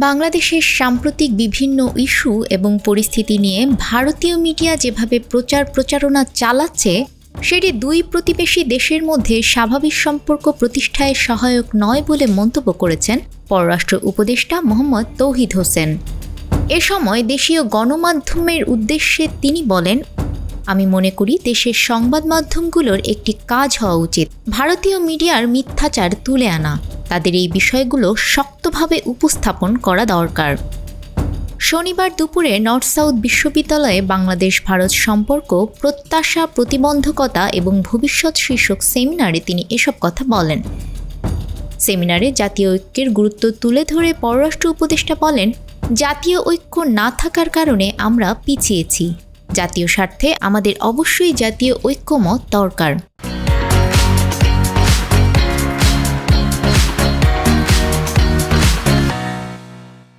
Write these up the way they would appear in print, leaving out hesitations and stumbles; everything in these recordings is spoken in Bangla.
বাংলাদেশের সাম্প্রতিক বিভিন্ন ইস্যু এবং পরিস্থিতি নিয়ে ভারতীয় মিডিয়া যেভাবে প্রচারণা চালাচ্ছে সেটি দুই প্রতিবেশী দেশের মধ্যে স্বাভাবিক সম্পর্ক প্রতিষ্ঠায় সহায়ক নয় বলে মন্তব্য করেছেন পররাষ্ট্র উপদেষ্টা মোহাম্মদ তৌহিদ হোসেন। এ সময় দেশীয় গণমাধ্যমের উদ্দেশ্যে তিনি বলেন, আমি মনে করি দেশের সংবাদ মাধ্যমগুলোর একটি কাজ হওয়া উচিত ভারতীয় মিডিয়ার মিথ্যাচার তুলে আনা, তাদের এই বিষয়গুলো শক্তভাবে উপস্থাপন করা দরকার। শনিবার দুপুরে নর্থ সাউথ বিশ্ববিদ্যালয়ে বাংলাদেশ ভারত সম্পর্ক প্রত্যাশা, প্রতিবন্ধকতা এবং ভবিষ্যৎ শীর্ষক সেমিনারে তিনি এসব কথা বলেন। সেমিনারে জাতীয় ঐক্যের গুরুত্ব তুলে ধরে পররাষ্ট্র উপদেষ্টা বলেন, জাতীয় ঐক্য না থাকার কারণে আমরা পিছিয়েছি। জাতীয় স্বার্থে আমাদের অবশ্যই জাতীয় ঐক্যমত দরকার।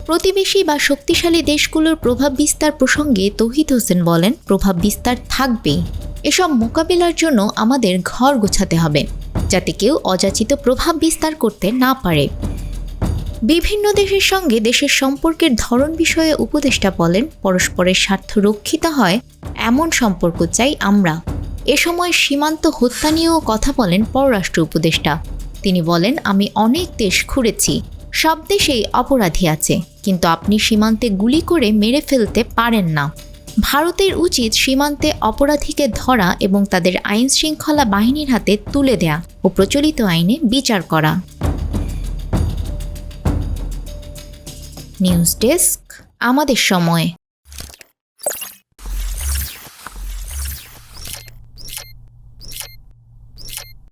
প্রতিবেশী বা শক্তিশালী দেশগুলোর প্রভাব বিস্তার প্রসঙ্গে তৌহিদ হোসেন বলেন, প্রভাব বিস্তার থাকবেই। এসব মোকাবিলার জন্য আমাদের ঘর গোছাতে হবে, যাতে কেউ অযাচিত প্রভাব বিস্তার করতে না পারে। বিভিন্ন দেশের সঙ্গে দেশের সম্পর্কের ধরন বিষয়ে উপদেষ্টা বলেন, পরস্পরের স্বার্থ রক্ষিত হয় এমন সম্পর্ক চাই আমরা। এ সময় সীমান্ত হত্যা নিয়েও কথা বলেন পররাষ্ট্র উপদেষ্টা। তিনি বলেন, আমি অনেক দেশ ঘুরেছি, সব দেশেই অপরাধী আছে, কিন্তু আপনি সীমান্তে গুলি করে মেরে ফেলতে পারেন না। ভারতের উচিত সীমান্তে অপরাধীকে ধরা এবং তাদের আইনশৃঙ্খলা বাহিনীর হাতে তুলে দেয়া ও প্রচলিত আইনে বিচার করা। নিউজ ডেস্ক, আমাদের সময়।